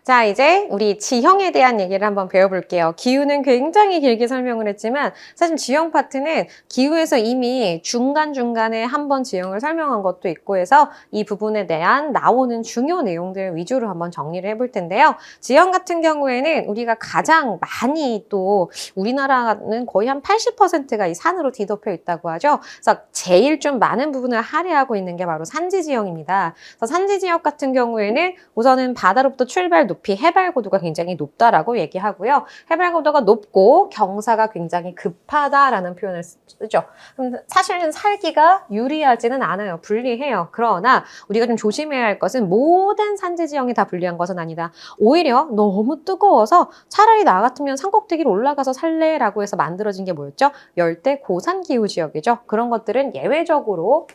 자, 이제 우리 지형에 대한 얘기를 한번 배워볼게요. 기후는 굉장히 길게 설명을 했지만 사실 지형 파트는 기후에서 이미 중간중간에 한번 지형을 설명한 것도 있고 해서 이 부분에 대한 나오는 중요 내용들 위주로 한번 정리를 해볼 텐데요. 지형 같은 경우에는 우리가 가장 많이 또 우리나라는 거의 한 80%가 이 산으로 뒤덮여 있다고 하죠. 그래서 제일 좀 많은 부분을 할애하고 있는 게 바로 산지 지형입니다. 그래서 산지 지역 같은 경우에는 우선은 바다로부터 출발 높이 해발 고도가 굉장히 높다라고 얘기하고요. 해발 고도가 높고 경사가 굉장히 급하다라는 표현을 쓰죠. 그럼 사실은 살기가 유리하지는 않아요. 불리해요. 그러나 우리가 좀 조심해야 할 것은 모든 산지 지형이 다 불리한 것은 아니다. 오히려 너무 뜨거워서 차라리 나 같으면 산꼭대기로 올라가서 살래라고 해서 만들어진 게 뭐였죠? 열대 고산 기후 지역이죠. 그런 것들은 예외적으로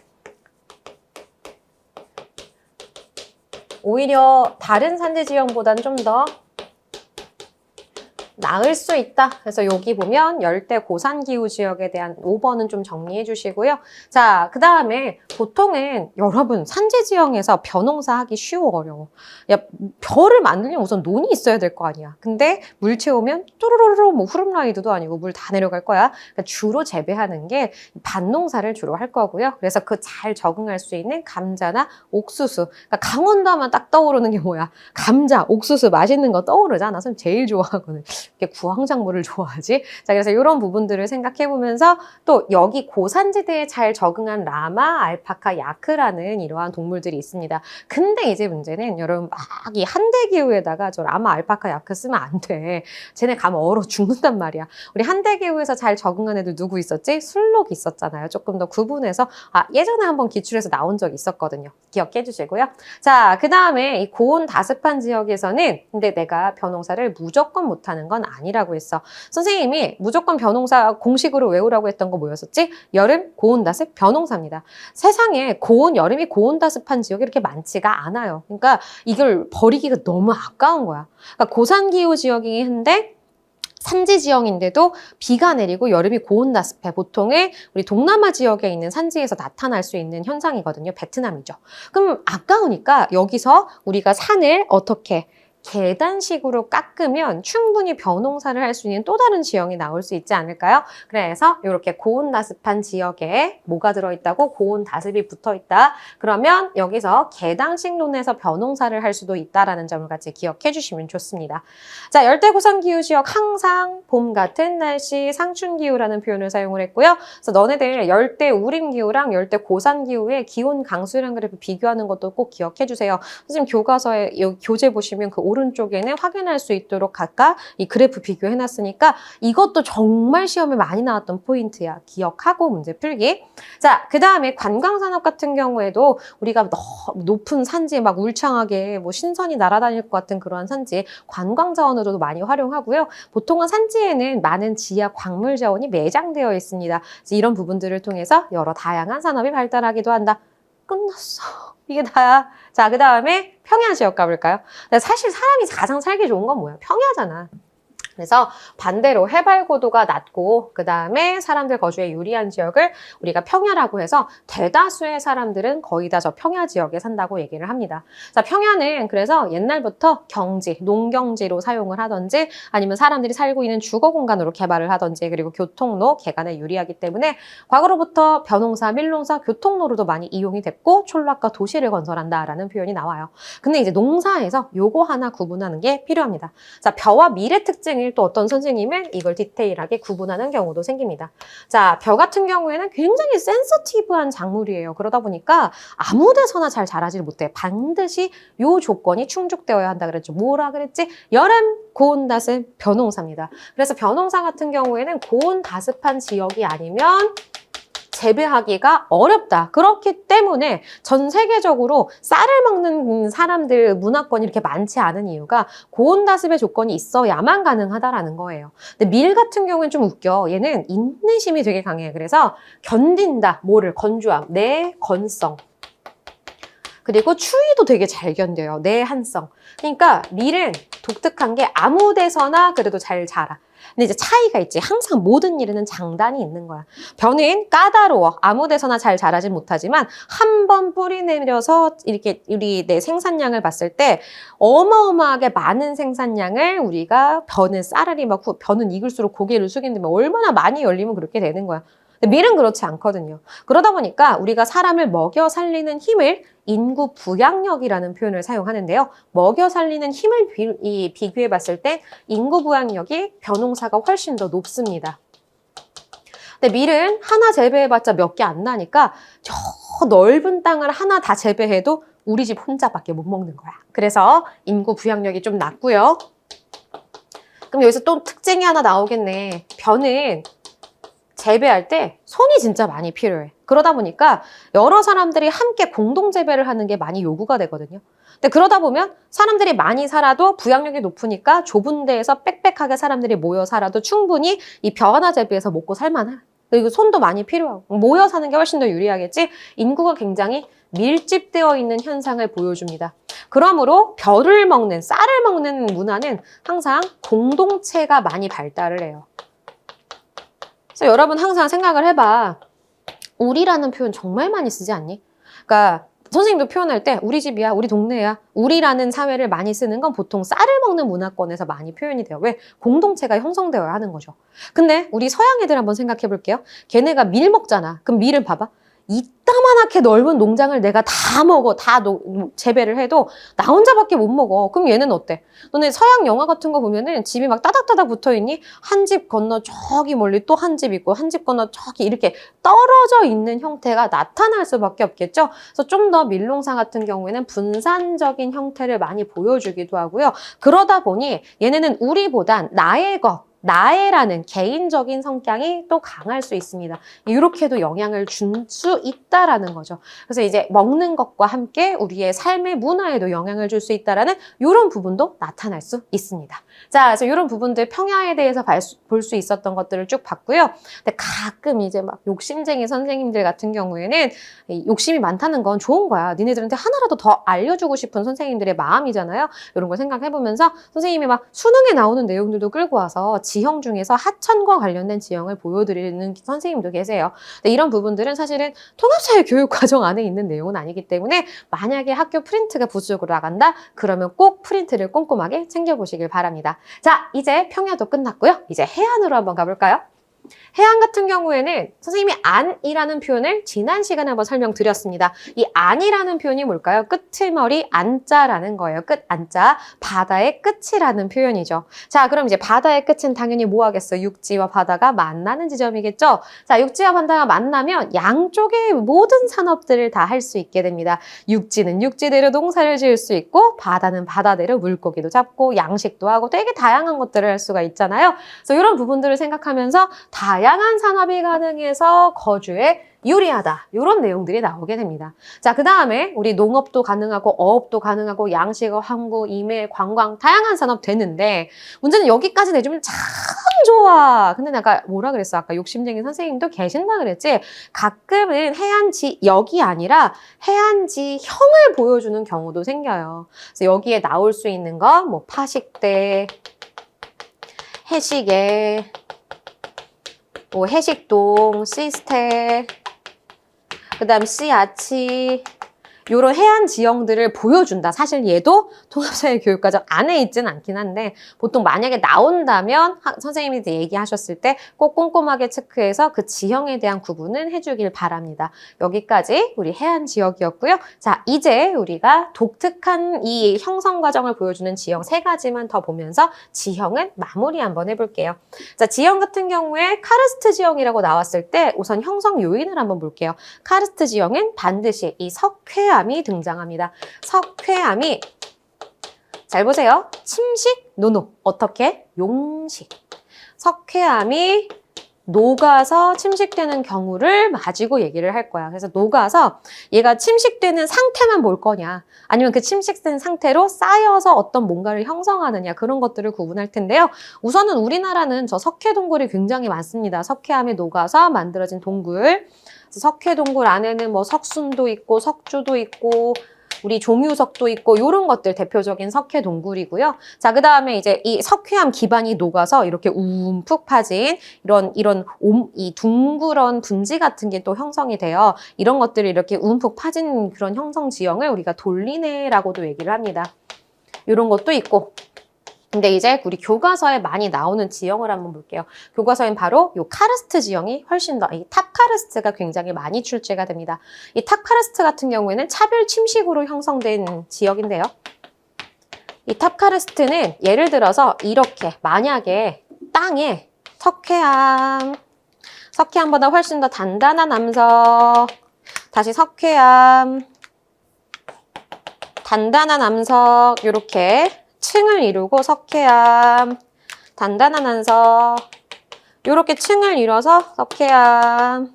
오히려 다른 산지 지형보다는 좀 더 나을 수 있다. 그래서 여기 보면 열대 고산 기후 지역에 대한 5번은 좀 정리해 주시고요. 자, 그 다음에 보통은 여러분 산지 지형에서 벼농사 하기 쉬워 어려워. 야, 벼를 만들려면 우선 논이 있어야 될 거 아니야. 근데 물 채우면 뚜루루루 뭐 후름라이드도 아니고 물 다 내려갈 거야. 그러니까 주로 재배하는 게 밭농사를 주로 할 거고요. 그래서 그 잘 적응할 수 있는 감자나 옥수수. 그러니까 강원도 하면 딱 떠오르는 게 뭐야? 감자, 옥수수 맛있는 거 떠오르잖아. 선 제일 좋아하거든. 이렇게 구황작물을 좋아하지? 자, 그래서 이런 부분들을 생각해 보면서 또 여기 고산지대에 잘 적응한 라마, 알파카, 야크라는 이러한 동물들이 있습니다. 근데 이제 문제는 여러분 막 이 한대기후에다가 저 라마, 알파카, 야크 쓰면 안 돼. 쟤네 가면 얼어 죽는단 말이야. 우리 한대기후에서 잘 적응한 애들 누구 있었지? 술록 있었잖아요. 조금 더 구분해서 예전에 한번 기출에서 나온 적 있었거든요. 기억해 주시고요. 자, 그 다음에 이 고온 다습한 지역에서는 근데 내가 벼농사를 무조건 못하는 건 아니라고 했어. 선생님이 무조건 벼농사 공식으로 외우라고 했던 거 뭐였었지? 여름, 고온, 다습, 벼농사입니다. 세상에 여름이 고온, 다습한 지역이 이렇게 많지가 않아요. 그러니까 이걸 버리기가 너무 아까운 거야. 그러니까 고산기후 지역이긴 한데 산지 지형인데도 비가 내리고 여름이 고온 다습해. 보통의 우리 동남아 지역에 있는 산지에서 나타날 수 있는 현상이거든요. 베트남이죠. 그럼 아까우니까 여기서 우리가 산을 어떻게 계단식으로 깎으면 충분히 벼농사를 할 수 있는 또 다른 지형이 나올 수 있지 않을까요? 그래서 이렇게 고온 다습한 지역에 뭐가 들어있다고? 고온 다습이 붙어있다. 그러면 여기서 계단식 논에서 벼농사를 할 수도 있다라는 점을 같이 기억해 주시면 좋습니다. 자, 열대고산기후 지역 항상 봄 같은 날씨 상춘기후라는 표현을 사용을 했고요. 그래서 너네들 열대우림기후랑 열대고산기후의 기온 강수량 그래프 비교하는 것도 꼭 기억해 주세요. 선생님 교과서에 여기 교재 보시면 그 오른쪽에는 확인할 수 있도록 각각 이 그래프 비교해놨으니까 이것도 정말 시험에 많이 나왔던 포인트야. 기억하고 문제 풀기. 자, 그 다음에 관광산업 같은 경우에도 우리가 너무 높은 산지 막 울창하게 뭐 신선이 날아다닐 것 같은 그러한 산지 관광 자원으로도 많이 활용하고요. 보통은 산지에는 많은 지하 광물 자원이 매장되어 있습니다. 그래서 이런 부분들을 통해서 여러 다양한 산업이 발달하기도 한다. 끝났어. 이게 다야. 자, 그 다음에 평야 지역 가볼까요? 사실 사람이 가장 살기 좋은 건 뭐야? 평야잖아. 그래서 반대로 해발 고도가 낮고 그 다음에 사람들 거주에 유리한 지역을 우리가 평야라고 해서 대다수의 사람들은 거의 다 저 평야 지역에 산다고 얘기를 합니다. 자, 평야는 그래서 옛날부터 경지, 농경지로 사용을 하든지 아니면 사람들이 살고 있는 주거 공간으로 개발을 하든지 그리고 교통로 개간에 유리하기 때문에 과거로부터 벼농사, 밀농사, 교통로로도 많이 이용이 됐고 촌락과 도시를 건설한다라는 표현이 나와요. 근데 이제 농사에서 요거 하나 구분하는 게 필요합니다. 자, 벼와 밀의 특징이 또 어떤 선생님은 이걸 디테일하게 구분하는 경우도 생깁니다. 자, 벼 같은 경우에는 굉장히 센서티브한 작물이에요. 그러다 보니까 아무 데서나 잘 자라지를 못해. 반드시 요 조건이 충족되어야 한다 그랬죠. 뭐라 그랬지? 여름, 고온, 다습, 벼농사입니다. 그래서 벼농사 같은 경우에는 고온, 다습한 지역이 아니면 재배하기가 어렵다. 그렇기 때문에 전 세계적으로 쌀을 먹는 사람들 문화권이 이렇게 많지 않은 이유가 고온다습의 조건이 있어야만 가능하다라는 거예요. 근데 밀 같은 경우는 좀 웃겨. 얘는 인내심이 되게 강해. 그래서 견딘다. 뭐를? 건조함. 내 건성. 그리고 추위도 되게 잘 견뎌요. 내한성. 그러니까 밀은 독특한 게 아무 데서나 그래도 잘 자라. 근데 이제 차이가 있지. 항상 모든 일에는 장단이 있는 거야. 벼는 까다로워. 아무 데서나 잘 자라진 못하지만 한 번 뿌리 내려서 이렇게 우리 내 생산량을 봤을 때 어마어마하게 많은 생산량을 우리가 벼는 싸르리 막 벼는 익을수록 고개를 숙이는데 얼마나 많이 열리면 그렇게 되는 거야. 근데 밀은 그렇지 않거든요. 그러다 보니까 우리가 사람을 먹여 살리는 힘을 인구 부양력이라는 표현을 사용하는데요. 먹여 살리는 힘을 비교해 봤을 때 인구 부양력이 벼농사가 훨씬 더 높습니다. 근데 밀은 하나 재배해봤자 몇 개 안 나니까 저 넓은 땅을 하나 다 재배해도 우리 집 혼자밖에 못 먹는 거야. 그래서 인구 부양력이 좀 낮고요. 그럼 여기서 또 특징이 하나 나오겠네. 벼는 재배할 때 손이 진짜 많이 필요해. 그러다 보니까 여러 사람들이 함께 공동 재배를 하는 게 많이 요구가 되거든요. 근데 그러다 보면 사람들이 많이 살아도 부양력이 높으니까 좁은 데에서 빽빽하게 사람들이 모여 살아도 충분히 이 벼 하나 재배해서 먹고 살만해. 그리고 손도 많이 필요하고 모여 사는 게 훨씬 더 유리하겠지. 인구가 굉장히 밀집되어 있는 현상을 보여줍니다. 그러므로 벼를 먹는, 쌀을 먹는 문화는 항상 공동체가 많이 발달을 해요. 그래서 여러분 항상 생각을 해봐. 우리라는 표현 정말 많이 쓰지 않니? 그러니까 선생님도 표현할 때 우리 집이야, 우리 동네야, 우리라는 사회를 많이 쓰는 건 보통 쌀을 먹는 문화권에서 많이 표현이 돼요. 왜? 공동체가 형성되어야 하는 거죠. 근데 우리 서양 애들 한번 생각해 볼게요. 걔네가 밀 먹잖아. 그럼 밀을 봐봐. 이따만하게 넓은 농장을 내가 다 먹어. 다 재배를 해도 나 혼자밖에 못 먹어. 그럼 얘는 어때? 너네 서양 영화 같은 거 보면은 집이 막 따닥따닥 붙어있니? 한 집 건너 저기 멀리 또 한 집 있고 한 집 건너 저기 이렇게 떨어져 있는 형태가 나타날 수밖에 없겠죠? 그래서 좀 더 밀농사 같은 경우에는 분산적인 형태를 많이 보여주기도 하고요. 그러다 보니 얘네는 우리보단 나애라는 개인적인 성향이 또 강할 수 있습니다. 이렇게도 영향을 줄 수 있다라는 거죠. 그래서 이제 먹는 것과 함께 우리의 삶의 문화에도 영향을 줄 수 있다라는 이런 부분도 나타날 수 있습니다. 자, 그래서 이런 부분들 평야에 대해서 볼 수 있었던 것들을 쭉 봤고요. 근데 가끔 이제 막 욕심쟁이 선생님들 같은 경우에는 욕심이 많다는 건 좋은 거야. 니네들한테 하나라도 더 알려주고 싶은 선생님들의 마음이잖아요. 이런 걸 생각해보면서 선생님이 막 수능에 나오는 내용들도 끌고 와서 지형 중에서 하천과 관련된 지형을 보여드리는 선생님도 계세요. 근데 이런 부분들은 사실은 통합사회 교육 과정 안에 있는 내용은 아니기 때문에 만약에 학교 프린트가 부수적으로 나간다? 그러면 꼭 프린트를 꼼꼼하게 챙겨보시길 바랍니다. 자, 이제 평야도 끝났고요. 이제 해안으로 한번 가볼까요? 해안 같은 경우에는 선생님이 안이라는 표현을 지난 시간에 한번 설명드렸습니다. 이 안이라는 표현이 뭘까요? 끝을머리 안자라는 거예요. 끝 안자, 바다의 끝이라는 표현이죠. 자, 그럼 이제 바다의 끝은 당연히 뭐 하겠어? 육지와 바다가 만나는 지점이겠죠? 자, 육지와 바다가 만나면 양쪽의 모든 산업들을 다 할 수 있게 됩니다. 육지는 육지대로 농사를 지을 수 있고 바다는 바다대로 물고기도 잡고 양식도 하고 되게 다양한 것들을 할 수가 있잖아요. 그래서 이런 부분들을 생각하면서 다양한 산업이 가능해서 거주에 유리하다. 이런 내용들이 나오게 됩니다. 자, 그 다음에 우리 농업도 가능하고 어업도 가능하고 양식업, 항구, 임해, 관광 다양한 산업 되는데 문제는 여기까지 내주면 참 좋아. 근데 내가 뭐라 그랬어? 아까 욕심쟁이 선생님도 계신다 그랬지? 가끔은 해안지역이 아니라 해안지형을 보여주는 경우도 생겨요. 그래서 여기에 나올 수 있는 거 뭐 파식대, 해시계, 뭐 해식동, 시스테, 그 다음 씨아치 이런 해안 지형들을 보여준다. 사실 얘도 통합사회 교육과정 안에 있지는 않긴 한데 보통 만약에 나온다면 선생님이 얘기하셨을 때 꼭 꼼꼼하게 체크해서 그 지형에 대한 구분은 해주길 바랍니다. 여기까지 우리 해안 지역이었고요. 자, 이제 우리가 독특한 이 형성 과정을 보여주는 지형 3가지만 더 보면서 지형은 마무리 한번 해볼게요. 자, 지형 같은 경우에 카르스트 지형이라고 나왔을 때 우선 형성 요인을 한번 볼게요. 카르스트 지형은 반드시 이 석회암이 등장합니다. 석회암이 잘 보세요. 침식, 노노. 어떻게? 용식. 석회암이 녹아서 침식되는 경우를 가지고 얘기를 할 거야. 그래서 녹아서 얘가 침식되는 상태만 볼 거냐 아니면 그 침식된 상태로 쌓여서 어떤 뭔가를 형성하느냐 그런 것들을 구분할 텐데요. 우선은 우리나라는 저 석회 동굴이 굉장히 많습니다. 석회암이 녹아서 만들어진 동굴. 석회 동굴 안에는 뭐 석순도 있고 석주도 있고 우리 종유석도 있고 이런 것들 대표적인 석회 동굴이고요. 자, 그다음에 이제 이 석회암 기반이 녹아서 이렇게 움푹 파진 이 둥그런 분지 같은 게 또 형성이 돼요. 이런 것들이 이렇게 움푹 파진 그런 형성 지형을 우리가 돌리네라고도 얘기를 합니다. 이런 것도 있고. 근데 이제 우리 교과서에 많이 나오는 지형을 한번 볼게요. 교과서엔 바로 이 카르스트 지형이 훨씬 더, 이 탑 카르스트가 굉장히 많이 출제가 됩니다. 이 탑 카르스트 같은 경우에는 차별 침식으로 형성된 지역인데요. 이 탑 카르스트는 예를 들어서 이렇게 만약에 땅에 석회암보다 훨씬 더 단단한 암석, 다시 석회암, 단단한 암석, 이렇게 층을 이루고 석회암, 단단한 암석, 이렇게 층을 이뤄서 석회암,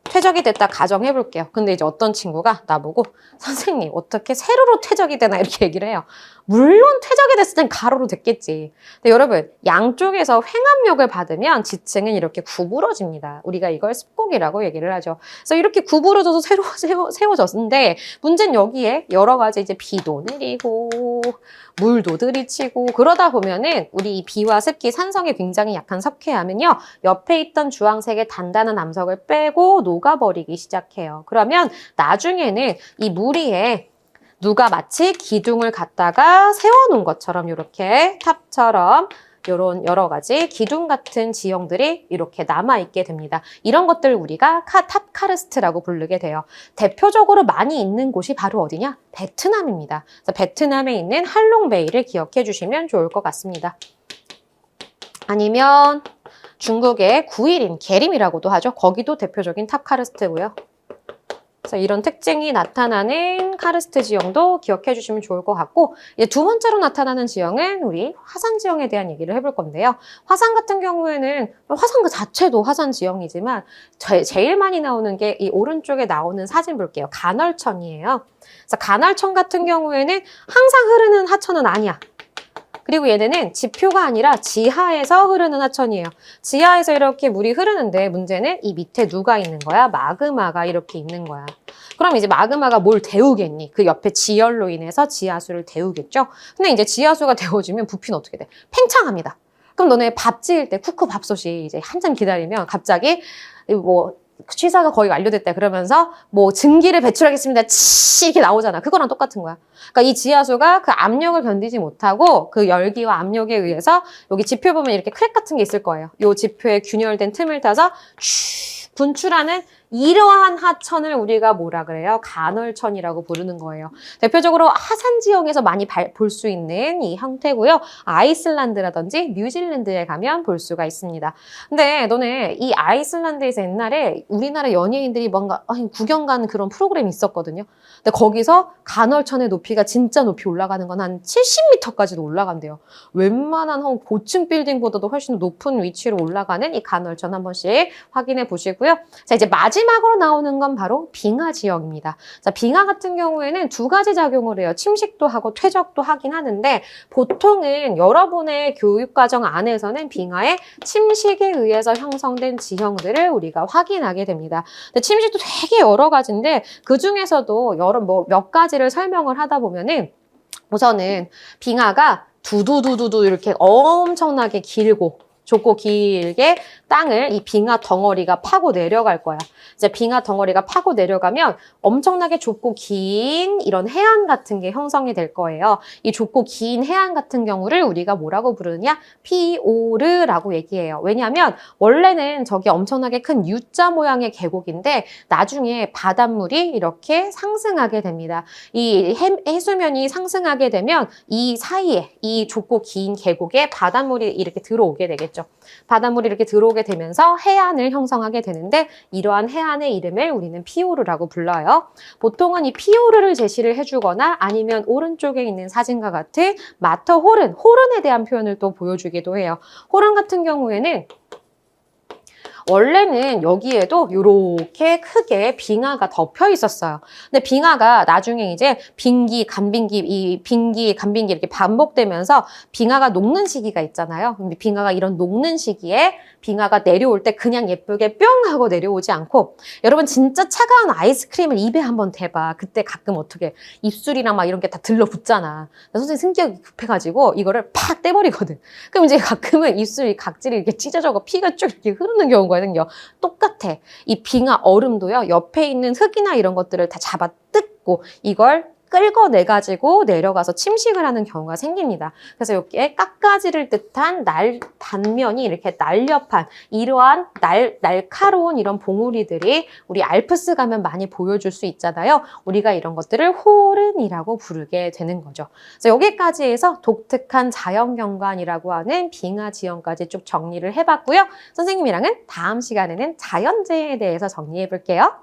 퇴적이 됐다 가정해 볼게요. 근데 이제 어떤 친구가 나보고 선생님 어떻게 세로로 퇴적이 되나 이렇게 얘기를 해요. 물론 퇴적이 됐을 땐 가로로 됐겠지. 근데 여러분 양쪽에서 횡압력을 받으면 지층은 이렇게 구부러집니다. 우리가 이걸 습곡이라고 얘기를 하죠. 그래서 이렇게 구부러져서 세워졌는데 문제는 여기에 여러 가지 이제 비도 내리고 물도 들이치고 그러다 보면은 우리 이 비와 습기, 산성이 굉장히 약한 석회암은요. 옆에 있던 주황색의 단단한 암석을 빼고 녹아버리기 시작해요. 그러면 나중에는 이 물 위에 누가 마치 기둥을 갖다가 세워놓은 것처럼 이렇게 탑처럼 이런 여러 가지 기둥 같은 지형들이 이렇게 남아있게 됩니다. 이런 것들 우리가 탑 카르스트라고 부르게 돼요. 대표적으로 많이 있는 곳이 바로 어디냐? 베트남입니다. 그래서 베트남에 있는 할롱베이를 기억해 주시면 좋을 것 같습니다. 아니면 중국의 구일인 게림이라고도 하죠. 거기도 대표적인 탑 카르스트고요. 그래서 이런 특징이 나타나는 카르스트 지형도 기억해 주시면 좋을 것 같고, 이제 두 번째로 나타나는 지형은 우리 화산 지형에 대한 얘기를 해볼 건데요. 화산 같은 경우에는 화산 그 자체도 화산 지형이지만 제일 많이 나오는 게 이 오른쪽에 나오는 사진 볼게요. 간헐천이에요. 그래서 간헐천 같은 경우에는 항상 흐르는 하천은 아니야. 그리고 얘네는 지표가 아니라 지하에서 흐르는 하천이에요. 지하에서 이렇게 물이 흐르는데 문제는 이 밑에 누가 있는 거야? 마그마가 이렇게 있는 거야. 그럼 이제 마그마가 뭘 데우겠니? 그 옆에 지열로 인해서 지하수를 데우겠죠? 근데 이제 지하수가 데워지면 부피는 어떻게 돼? 팽창합니다. 그럼 너네 밥 지을 때 쿠크 밥솥이 이제 한참 기다리면 갑자기 뭐 취사가 거의 완료됐다 그러면서 뭐 증기를 배출하겠습니다. 치 이렇게 나오잖아. 그거랑 똑같은 거야. 그러니까 이 지하수가 그 압력을 견디지 못하고 그 열기와 압력에 의해서 여기 지표 보면 이렇게 크랙 같은 게 있을 거예요. 이 지표에 균열된 틈을 타서 슉 분출하는 이러한 하천을 우리가 뭐라 그래요? 간헐천이라고 부르는 거예요. 대표적으로 하산 지형에서 많이 볼 수 있는 이 형태고요. 아이슬란드라든지 뉴질랜드에 가면 볼 수가 있습니다. 근데 너네 이 아이슬란드에서 옛날에 우리나라 연예인들이 뭔가 구경 가는 그런 프로그램이 있었거든요. 근데 거기서 간헐천의 높이가 진짜 높이 올라가는 건 한 70m까지도 올라간대요. 웬만한 고층 빌딩보다도 훨씬 높은 위치로 올라가는 이 간헐천 한 번씩 확인해 보시고요. 자, 이제 마지막으로 나오는 건 바로 빙하 지형입니다. 자, 빙하 같은 경우에는 두 가지 작용을 해요. 침식도 하고 퇴적도 하긴 하는데 보통은 여러분의 교육과정 안에서는 빙하의 침식에 의해서 형성된 지형들을 우리가 확인하게 됩니다. 근데 침식도 되게 여러 가지인데 그 중에서도 몇 가지를 설명을 하다 보면은 우선은 빙하가 두두두두두 이렇게 엄청나게 길고 좁고 길게 땅을 이 빙하 덩어리가 파고 내려갈 거야. 이제 빙하 덩어리가 파고 내려가면 엄청나게 좁고 긴 이런 해안 같은 게 형성이 될 거예요. 이 좁고 긴 해안 같은 경우를 우리가 뭐라고 부르느냐? 피오르라고 얘기해요. 왜냐하면 원래는 저기 엄청나게 큰 U자 모양의 계곡인데 나중에 바닷물이 이렇게 상승하게 됩니다. 이 해수면이 상승하게 되면 이 사이에 이 좁고 긴 계곡에 바닷물이 이렇게 들어오게 되겠죠. 바닷물이 이렇게 들어오게 되면서 해안을 형성하게 되는데 이러한 해안의 이름을 우리는 피오르라고 불러요. 보통은 이 피오르를 제시를 해주거나 아니면 오른쪽에 있는 사진과 같은 마터호른에 대한 표현을 또 보여주기도 해요. 호른 같은 경우에는 원래는 여기에도 이렇게 크게 빙하가 덮여 있었어요. 근데 빙하가 나중에 이제 빙기, 간빙기, 이 빙기, 간빙기 이렇게 반복되면서 빙하가 녹는 시기가 있잖아요. 근데 빙하가 이런 녹는 시기에 빙하가 내려올 때 그냥 예쁘게 뿅 하고 내려오지 않고 여러분 진짜 차가운 아이스크림을 입에 한번 대봐. 그때 가끔 어떻게 입술이랑 막 이런 게 다 들러붙잖아. 선생님 성격이 급해가지고 이거를 팍 떼버리거든. 그럼 이제 가끔은 입술이 각질이 이렇게 찢어져서 피가 쭉 이렇게 흐르는 경우가 생겨. 똑같아. 이 빙하 얼음도요. 옆에 있는 흙이나 이런 것들을 다 잡아 뜯고 이걸 끌어내가지고 내려가서 침식을 하는 경우가 생깁니다. 그래서 여기에 깎아지를 뜻한 단면이 이렇게 날렵한 이러한 날카로운 이런 봉우리들이 우리 알프스 가면 많이 보여줄 수 있잖아요. 우리가 이런 것들을 호른이라고 부르게 되는 거죠. 그래서 여기까지 해서 독특한 자연경관이라고 하는 빙하 지형까지 쭉 정리를 해봤고요. 선생님이랑은 다음 시간에는 자연재해에 대해서 정리해 볼게요.